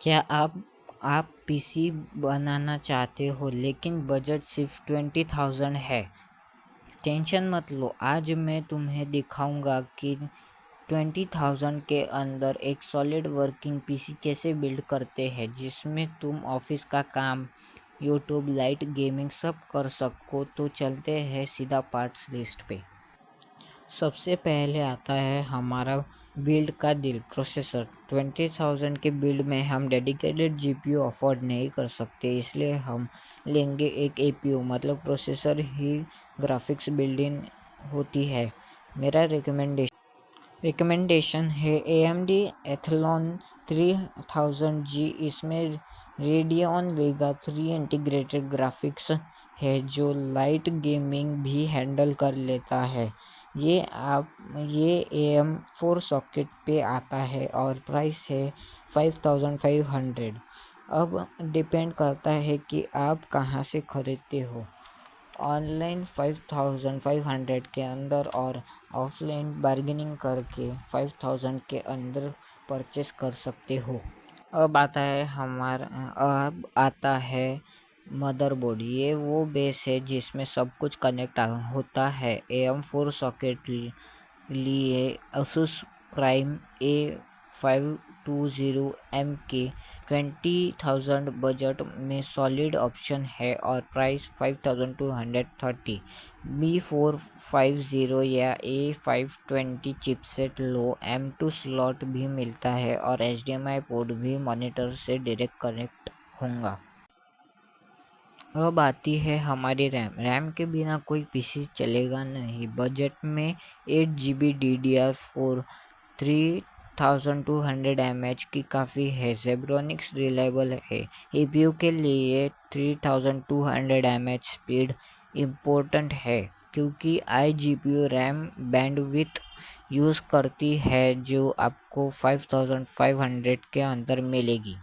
क्या आप पीसी बनाना चाहते हो लेकिन बजट सिर्फ 20,000 है? टेंशन मत लो, आज मैं तुम्हें दिखाऊंगा कि 20,000 के अंदर एक सॉलिड वर्किंग पीसी कैसे बिल्ड करते हैं जिसमें तुम ऑफिस का काम, यूट्यूब, लाइट गेमिंग सब कर सको। तो चलते हैं सीधा पार्ट्स लिस्ट पे। सबसे पहले आता है हमारा बिल्ड का दिल, प्रोसेसर। 20,000 के बिल्ड में हम डेडिकेटेड जीपीयू अफोर्ड नहीं कर सकते, इसलिए हम लेंगे एक एपीयू, मतलब प्रोसेसर ही ग्राफिक्स बिल्डिंग होती है। मेरा रिकमेंडेशन है AMD एथलॉन 3000G। इसमें रेडियन वेगा 3 इंटीग्रेटेड ग्राफिक्स है जो लाइट गेमिंग भी हैंडल कर लेता है। ये AM4 सॉकेट पे आता है और प्राइस है 5500। अब डिपेंड करता है कि आप कहाँ से ख़रीदते हो। ऑनलाइन 5500 के अंदर और ऑफलाइन बार्गेनिंग करके 5000 के अंदर परचेस कर सकते हो। अब आता है मदरबोर्ड। ये वो बेस है जिसमें सब कुछ कनेक्ट होता है। AM4 सॉकेट लिए asus प्राइम A520M के 20,000 बजट में सॉलिड ऑप्शन है और प्राइस 5230। B450 या A520 चिपसेट लो। M2 स्लॉट भी मिलता है और HDMI पोर्ट भी मॉनिटर से डायरेक्ट कनेक्ट होगा। अब आती है हमारी रैम के बिना कोई पीसी चलेगा नहीं। बजट में 8 GB DDR4 3200 mAh की काफ़ी है। जेब्रोनिक्स रिलायबल है। एपीयू के लिए 3200 mAh स्पीड इम्पोर्टेंट है क्योंकि iGPU रैम बैंडविड्थ यूज़ करती है जो आपको 5500 के अंदर मिलेगी।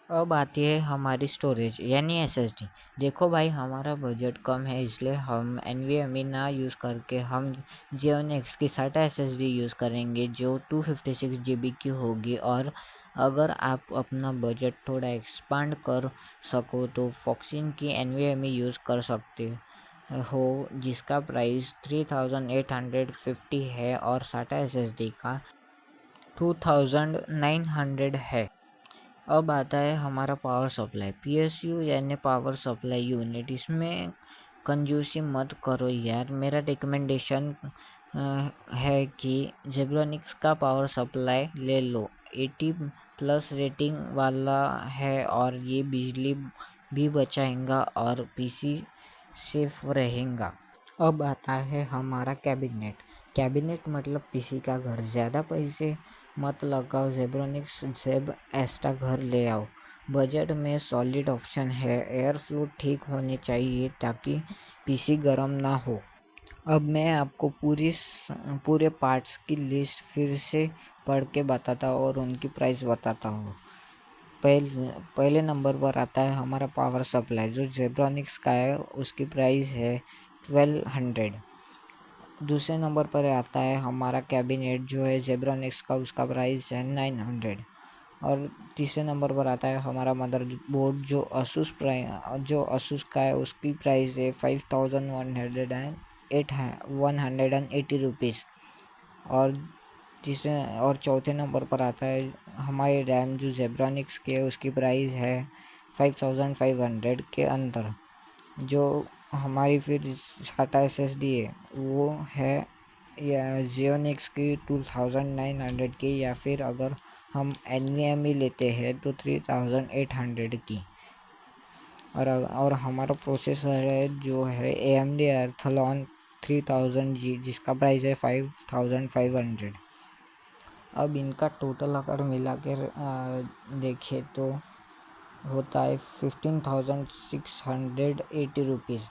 अब आती है हमारी स्टोरेज यानी एसएसडी। देखो भाई, हमारा बजट कम है इसलिए हम NVMe ना यूज़ करके हम Xeon की SATA एसएसडी यूज़ करेंगे जो 256 GB की होगी। और अगर आप अपना बजट थोड़ा एक्सपांड कर सको तो फॉक्सिन की NVMe यूज़ कर सकते हो जिसका प्राइस 3850 है और SATA एसएसडी का 2900 है। अब आता है हमारा पावर सप्लाई, PSU यानी पावर सप्लाई यूनिट। इसमें कंजूसी मत करो यार, मेरा रिकमेंडेशन है कि जेब्रोनिक्स का पावर सप्लाई ले लो। 80+ रेटिंग वाला है और ये बिजली भी बचाएगा और पीसी सेफ रहेगा। अब आता है हमारा कैबिनेट। कैबिनेट मतलब पीसी का घर। ज़्यादा पैसे मत लगाओ, जेब्रोनिक्स जेब एस्टा घर ले आओ। बजट में सॉलिड ऑप्शन है। एयर फ्लो ठीक होने चाहिए ताकि पीसी गर्म ना हो। अब मैं आपको पूरे पार्ट्स की लिस्ट फिर से पढ़ के बताता हूँ और उनकी प्राइस बताता हूँ। पहले नंबर पर आता है हमारा पावर सप्लाई जो जेब्रोनिक्स का है, उसकी प्राइस है 1200। दूसरे नंबर पर आता है हमारा कैबिनेट जो है जेब्रोनिक्स का, उसका प्राइस है 900। और तीसरे नंबर पर आता है हमारा मदर बोर्ड जो असूस का है, उसकी प्राइस है 5180 रुपीज़। और चौथे नंबर पर आता है हमारी रैम जो जेब्रोनिक्स के है, उसकी प्राइस है 5500 के अंदर। जो हमारी फिर SATA SSD है वो है या Xeon की 2900 की, या फिर अगर हम NVMe लेते हैं तो 3800 की। और हमारा प्रोसेसर है जो है AMD Athlon 3000G जिसका प्राइस है 5500। अब इनका टोटल अगर मिला कर देखें तो होता है 15,680 रुपीज़।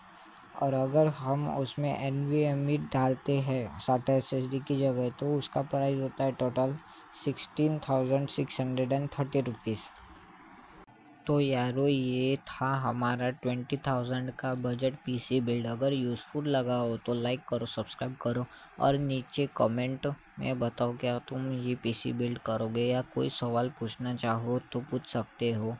और अगर हम उसमें NVMe डालते हैं SATA SSD की जगह तो उसका प्राइस होता है टोटल 16,630 रुपीज़। तो यारो ये था हमारा 20,000 का बजट पीसी बिल्ड। अगर यूज़फुल लगा हो तो लाइक करो, सब्सक्राइब करो और नीचे कमेंट में बताओ क्या तुम ये पीसी बिल्ड करोगे, या कोई सवाल पूछना चाहो तो पूछ सकते हो।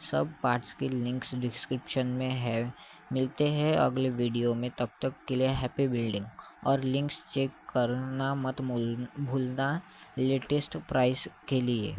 सब पार्ट्स की लिंक्स डिस्क्रिप्शन में है। मिलते हैं अगले वीडियो में, तब तक के लिए हैप्पी बिल्डिंग। और लिंक्स चेक करना मत भूलना लेटेस्ट प्राइस के लिए।